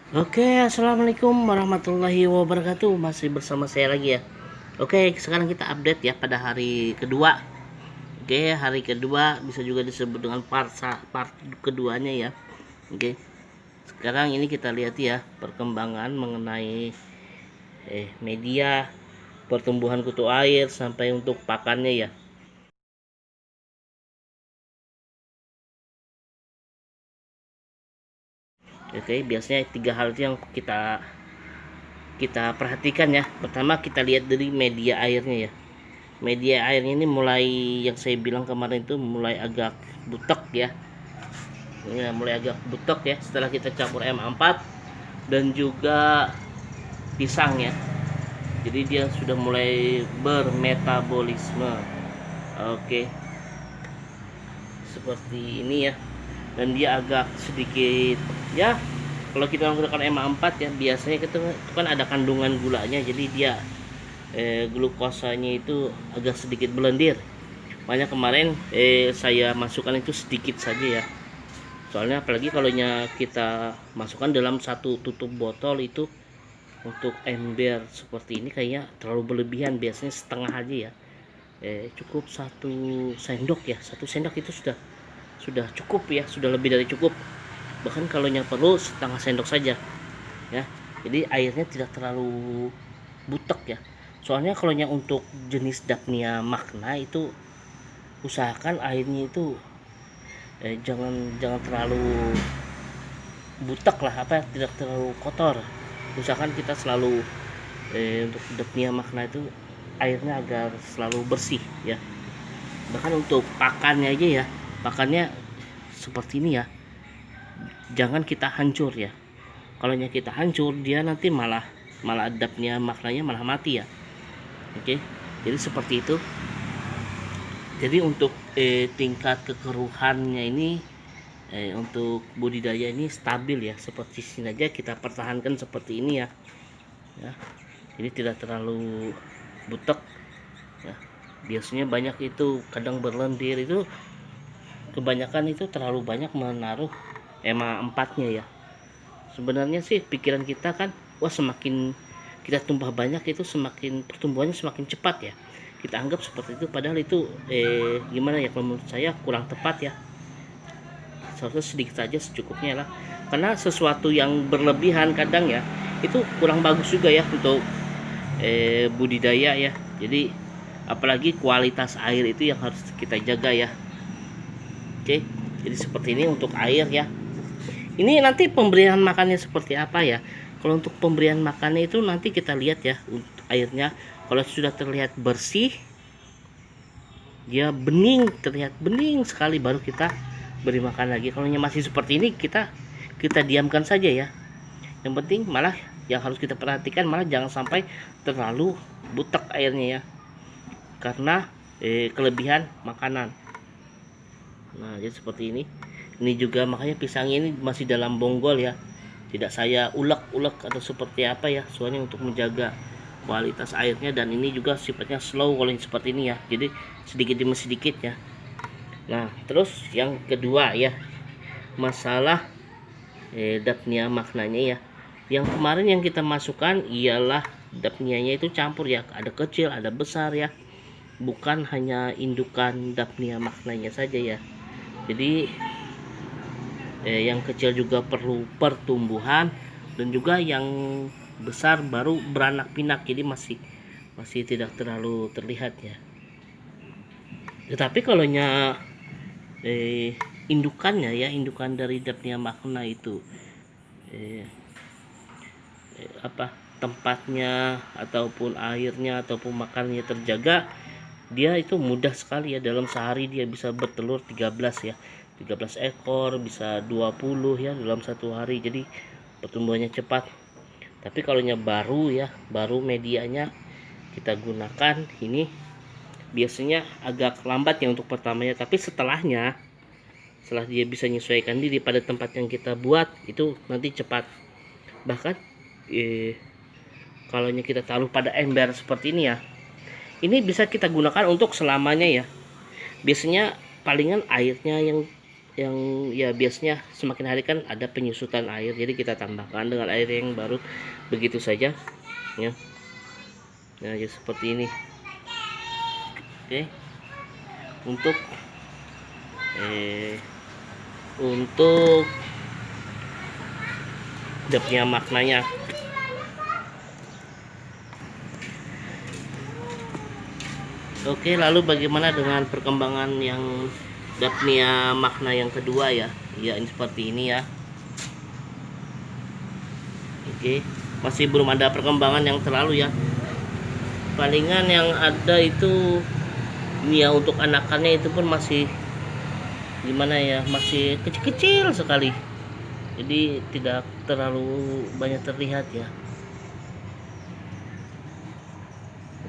Oke, assalamualaikum warahmatullahi wabarakatuh. Masih bersama saya lagi ya. Oke, sekarang kita update ya pada hari kedua. Oke, hari kedua bisa juga disebut dengan part keduanya ya. Oke, sekarang ini kita lihat ya perkembangan mengenai media pertumbuhan kutu air sampai untuk pakannya ya. Oke, biasanya tiga hal itu yang kita kita perhatikan ya. Pertama kita lihat dari media airnya ya. Media airnya ini mulai, yang saya bilang kemarin itu mulai agak butek ya. Ini mulai agak butek ya setelah kita campur M4 dan juga pisang ya. Jadi dia sudah mulai bermetabolisme. Oke, seperti ini ya. Dan dia agak sedikit ya, kalau kita menggunakan M4 ya biasanya itu kan ada kandungan gulanya, jadi dia glukosanya itu agak sedikit belendir. Makanya kemarin saya masukkan itu sedikit saja ya. Soalnya apalagi kalau kita masukkan dalam satu tutup botol itu, untuk ember seperti ini kayaknya terlalu berlebihan. Biasanya setengah aja ya. Cukup satu sendok ya. Satu sendok itu sudah cukup ya, sudah lebih dari cukup. Bahkan kalau yang perlu setengah sendok saja ya. Jadi airnya tidak terlalu butek ya. Soalnya kalau yang untuk jenis Daphnia magna itu usahakan airnya itu jangan jangan terlalu butek lah, apa tidak terlalu kotor. Usahakan kita selalu untuk Daphnia magna itu airnya agar selalu bersih ya. Bahkan untuk pakannya aja ya, pakannya seperti ini ya, jangan kita hancur ya. Kalau kita hancur dia nanti malah malah Daphnia magnanya malah mati ya. Oke, jadi seperti itu. Jadi untuk tingkat kekeruhannya ini, untuk budidaya ini stabil ya, seperti sini aja kita pertahankan seperti ini ya. Ini tidak terlalu butek ya. Biasanya banyak itu kadang berlendir itu, kebanyakan itu terlalu banyak menaruh EMA 4 nya ya. Sebenarnya sih pikiran kita kan, wah semakin kita tumpah banyak itu semakin pertumbuhannya semakin cepat ya, kita anggap seperti itu. Padahal itu gimana ya, kalau menurut saya kurang tepat ya. Seharusnya sedikit saja secukupnya lah, karena sesuatu yang berlebihan kadang ya itu kurang bagus juga ya untuk budidaya ya. Jadi apalagi kualitas air itu yang harus kita jaga ya. Oke, jadi seperti ini untuk air ya. Ini nanti pemberian makannya seperti apa ya. Kalau untuk pemberian makannya itu nanti kita lihat ya, untuk airnya kalau sudah terlihat bersih, dia bening, terlihat bening sekali, baru kita beri makan lagi. Kalau masih seperti ini kita diamkan saja ya. Yang penting malah yang harus kita perhatikan malah jangan sampai terlalu butek airnya ya, karena kelebihan makanan. Nah, jadi seperti ini. Ini juga makanya pisangnya ini masih dalam bonggol ya. Tidak saya ulek-ulek atau seperti apa ya, soalnya untuk menjaga kualitas airnya. Dan ini juga sifatnya slow kalau seperti ini ya. Jadi sedikit demi sedikit ya. Nah, terus yang kedua ya, masalah Daphnia magnanya ya. Yang kemarin yang kita masukkan ialah Daphnia-nya itu campur ya, ada kecil, ada besar ya. Bukan hanya indukan Daphnia magnanya saja ya. Jadi yang kecil juga perlu pertumbuhan, dan juga yang besar baru beranak pinak, jadi masih tidak terlalu terlihat ya. Tetapi kalau indukannya ya, indukan dari Daphnia magna itu tempatnya ataupun airnya ataupun makannya terjaga, dia itu mudah sekali ya. Dalam sehari dia bisa bertelur 13 ya, 13 ekor, bisa 20 ya dalam satu hari. Jadi pertumbuhannya cepat. Tapi kalau baru ya, baru medianya kita gunakan ini, biasanya agak lambat ya untuk pertamanya. Tapi setelah dia bisa menyesuaikan diri pada tempat yang kita buat, itu nanti cepat. Bahkan kalau kita taruh pada ember seperti ini ya, ini bisa kita gunakan untuk selamanya ya. Biasanya palingan airnya yang yang ya biasanya semakin hari kan ada penyusutan air, jadi kita tambahkan dengan air yang baru begitu saja ya. Nah ya seperti ini. Oke, untuk dia punya maknanya. Oke, lalu bagaimana dengan perkembangan yang Daphnia makna yang kedua ya? Ya ini seperti ini ya. Oke, masih belum ada perkembangan yang terlalu ya. Palingan yang ada itu ini ya, untuk anakannya itu pun masih gimana ya, masih kecil-kecil sekali. Jadi tidak terlalu banyak terlihat ya.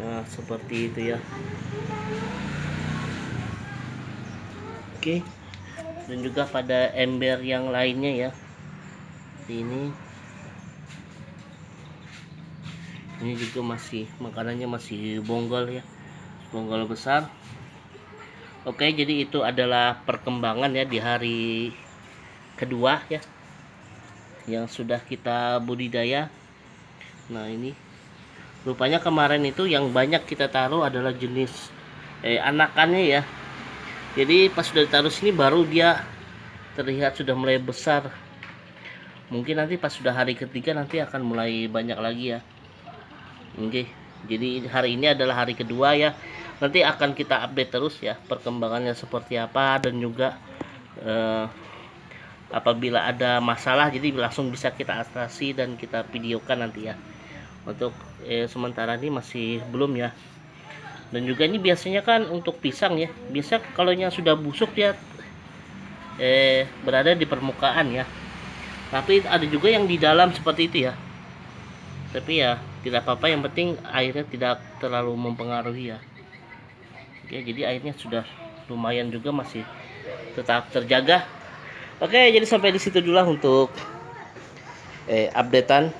Nah, seperti itu ya. Oke. Dan juga pada ember yang lainnya ya. Ini juga masih makanannya masih bonggol ya. Bonggol besar. Oke, jadi itu adalah perkembangan ya di hari kedua ya, yang sudah kita budidaya. Nah, ini rupanya kemarin itu yang banyak kita taruh adalah jenis anakannya ya. Jadi pas sudah ditaruh sini baru dia terlihat sudah mulai besar. Mungkin nanti pas sudah hari ketiga nanti akan mulai banyak lagi ya. Oke, jadi hari ini adalah hari kedua ya. Nanti akan kita update terus ya perkembangannya seperti apa, dan juga apabila ada masalah jadi langsung bisa kita atasi dan kita videokan nanti ya. Untuk sementara ini masih belum ya. Dan juga ini biasanya kan untuk pisang ya, biasa kalau yang sudah busuk dia berada di permukaan ya, tapi ada juga yang di dalam seperti itu ya. Tapi ya tidak apa-apa, yang penting airnya tidak terlalu mempengaruhi ya. Oke, jadi airnya sudah lumayan juga, masih tetap terjaga. Oke, jadi sampai di situ dulu untuk updatean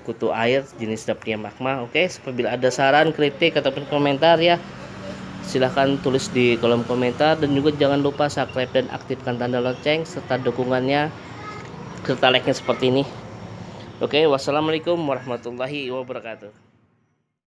kutu air jenis Daphnia magma. Oke, apabila ada saran, kritik ataupun komentar ya, silahkan tulis di kolom komentar. Dan juga jangan lupa subscribe dan aktifkan tanda lonceng serta dukungannya serta like-nya seperti ini. Oke, wassalamualaikum warahmatullahi wabarakatuh.